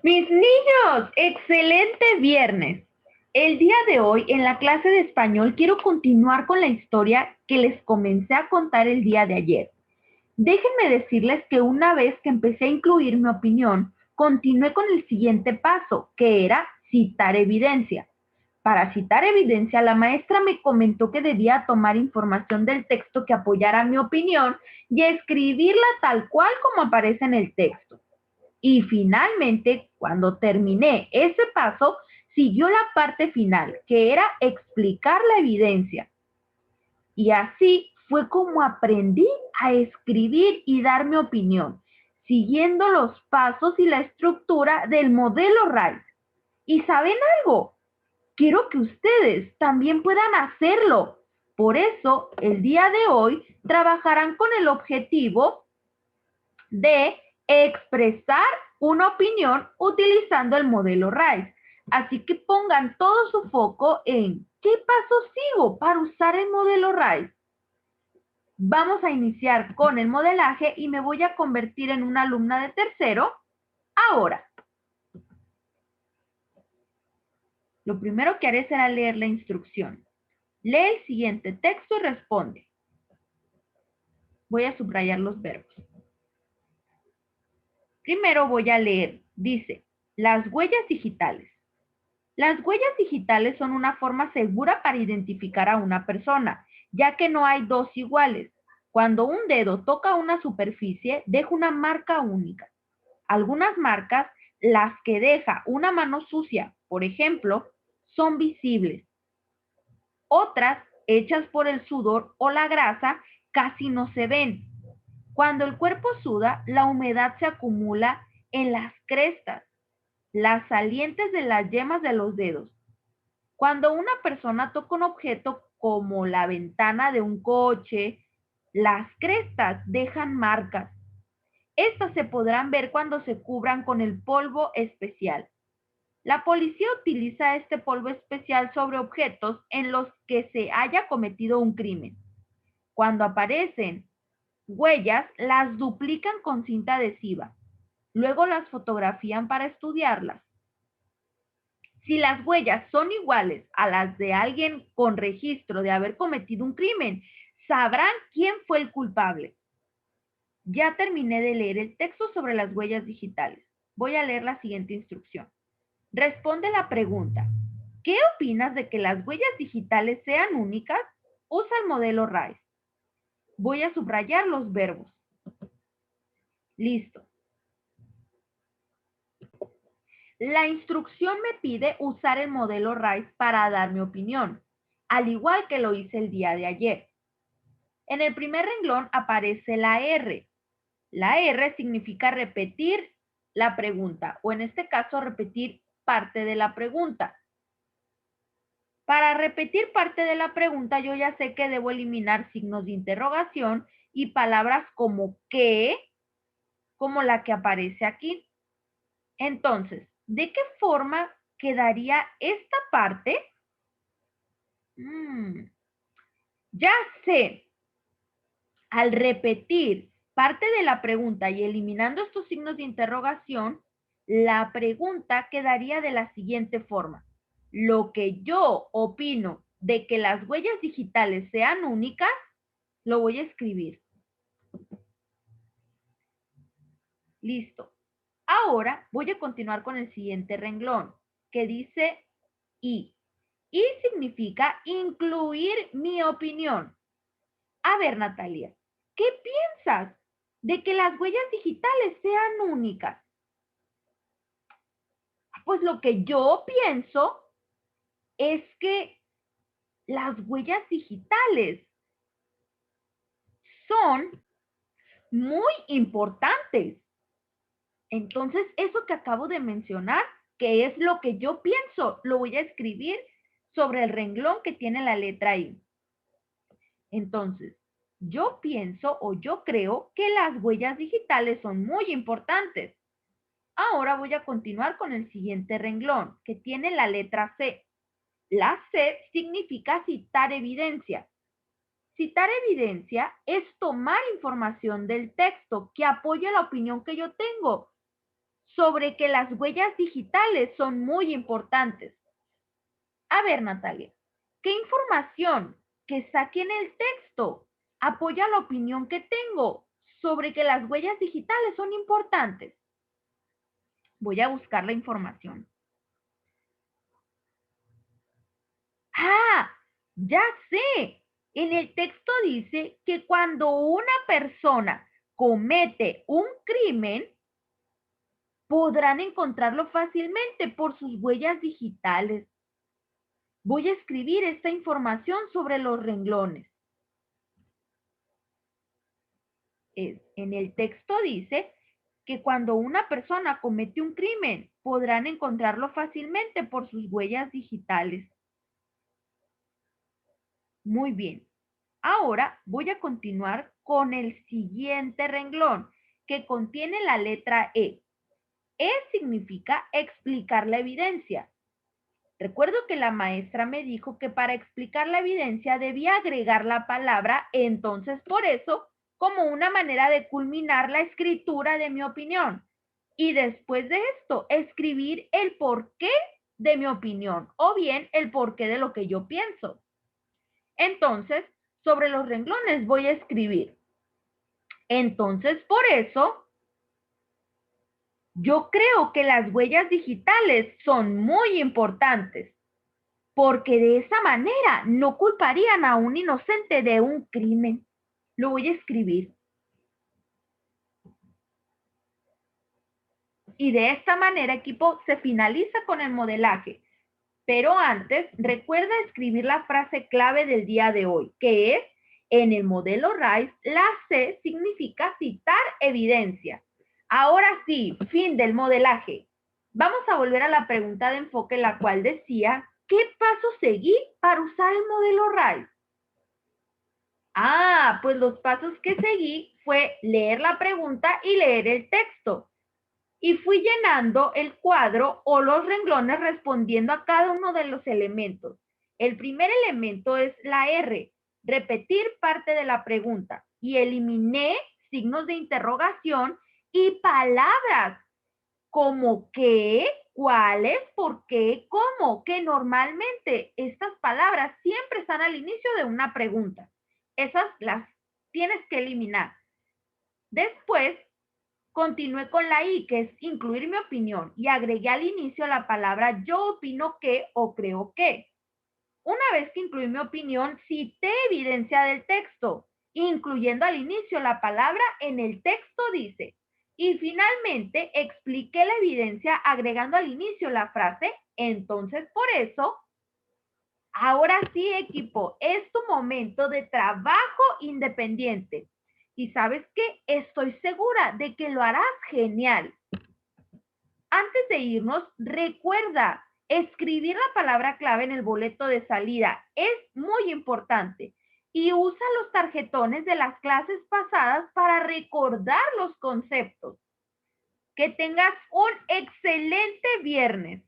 Mis niños, excelente viernes. El día de hoy, en la clase de español, quiero continuar con la historia que les comencé a contar el día de ayer. Déjenme decirles que una vez que empecé a incluir mi opinión, continué con el siguiente paso, que era citar evidencia. Para citar evidencia, la maestra me comentó que debía tomar información del texto que apoyara mi opinión y escribirla tal cual como aparece en el texto. Y finalmente, cuando terminé ese paso, siguió la parte final, que era explicar la evidencia. Y así fue como aprendí a escribir y dar mi opinión, siguiendo los pasos y la estructura del modelo RICE. ¿Y saben algo? Quiero que ustedes también puedan hacerlo. Por eso, el día de hoy trabajarán con el objetivo de expresar una opinión utilizando el modelo RICE. Así que pongan todo su foco en qué paso sigo para usar el modelo RICE. Vamos a iniciar con el modelaje y me voy a convertir en una alumna de tercero ahora. Lo primero que haré será leer la instrucción. Lee el siguiente texto y responde. Voy a subrayar los verbos. Primero voy a leer. Dice, las huellas digitales. Las huellas digitales son una forma segura para identificar a una persona, ya que no hay dos iguales. Cuando un dedo toca una superficie, deja una marca única. Algunas marcas, las que deja una mano sucia, por ejemplo, son visibles. Otras, hechas por el sudor o la grasa, casi no se ven. Cuando el cuerpo suda, la humedad se acumula en las crestas, las salientes de las yemas de los dedos. Cuando una persona toca un objeto como la ventana de un coche, las crestas dejan marcas. Estas se podrán ver cuando se cubran con el polvo especial. La policía utiliza este polvo especial sobre objetos en los que se haya cometido un crimen. Cuando aparecen huellas, las duplican con cinta adhesiva. Luego las fotografían para estudiarlas. Si las huellas son iguales a las de alguien con registro de haber cometido un crimen, sabrán quién fue el culpable. Ya terminé de leer el texto sobre las huellas digitales. Voy a leer la siguiente instrucción. Responde la pregunta. ¿Qué opinas de que las huellas digitales sean únicas? Usa el modelo RICE. Voy a subrayar los verbos. Listo. La instrucción me pide usar el modelo RICE para dar mi opinión, al igual que lo hice el día de ayer. En el primer renglón aparece la R. La R significa repetir la pregunta, o en este caso repetir parte de la pregunta. Para repetir parte de la pregunta, yo ya sé que debo eliminar signos de interrogación y palabras como qué, como la que aparece aquí. Entonces, ¿de qué forma quedaría esta parte? Ya sé, al repetir parte de la pregunta y eliminando estos signos de interrogación, la pregunta quedaría de la siguiente forma. Lo que yo opino de que las huellas digitales sean únicas, lo voy a escribir. Listo. Ahora voy a continuar con el siguiente renglón, que dice y. Y significa incluir mi opinión. A ver, Natalia, ¿qué piensas de que las huellas digitales sean únicas? Pues lo que yo pienso es que las huellas digitales son muy importantes. Entonces, eso que acabo de mencionar, que es lo que yo pienso, lo voy a escribir sobre el renglón que tiene la letra I. Entonces, yo pienso o yo creo que las huellas digitales son muy importantes. Ahora voy a continuar con el siguiente renglón, que tiene la letra C. La C significa citar evidencia. Citar evidencia es tomar información del texto que apoya la opinión que yo tengo sobre que las huellas digitales son muy importantes. A ver, Natalia, ¿qué información que saqué en el texto apoya la opinión que tengo sobre que las huellas digitales son importantes? Voy a buscar la información. Ah, ya sé. En el texto dice que cuando una persona comete un crimen, podrán encontrarlo fácilmente por sus huellas digitales. Voy a escribir esta información sobre los renglones. En el texto dice que cuando una persona comete un crimen, podrán encontrarlo fácilmente por sus huellas digitales. Muy bien. Ahora voy a continuar con el siguiente renglón, que contiene la letra E. E significa explicar la evidencia. Recuerdo que la maestra me dijo que para explicar la evidencia debía agregar la palabra entonces por eso como una manera de culminar la escritura de mi opinión. Y después de esto, escribir el porqué de mi opinión o bien el porqué de lo que yo pienso. Entonces, sobre los renglones voy a escribir. Entonces, por eso, yo creo que las huellas digitales son muy importantes, porque de esa manera no culparían a un inocente de un crimen. Lo voy a escribir. Y de esta manera, equipo, se finaliza con el modelaje. Pero antes, recuerda escribir la frase clave del día de hoy, que es, en el modelo RICE, la C significa citar evidencia. Ahora sí, fin del modelaje. Vamos a volver a la pregunta de enfoque, la cual decía, ¿qué paso seguí para usar el modelo RICE? Ah, pues los pasos que seguí fue leer la pregunta y leer el texto. Y fui llenando el cuadro o los renglones respondiendo a cada uno de los elementos. El primer elemento es la R, repetir parte de la pregunta. Y eliminé signos de interrogación y palabras como qué, cuáles, por qué, cómo, que normalmente estas palabras siempre están al inicio de una pregunta. Esas las tienes que eliminar. Después, continué con la I, que es incluir mi opinión, y agregué al inicio la palabra yo opino que o creo que. Una vez que incluí mi opinión, cité evidencia del texto, incluyendo al inicio la palabra en el texto dice. Y finalmente expliqué la evidencia agregando al inicio la frase, entonces por eso. Ahora sí, equipo, es tu momento de trabajo independiente. Y sabes qué, estoy segura de que lo harás genial. Antes de irnos, recuerda escribir la palabra clave en el boleto de salida. Es muy importante. Y usa los tarjetones de las clases pasadas para recordar los conceptos. Que tengas un excelente viernes.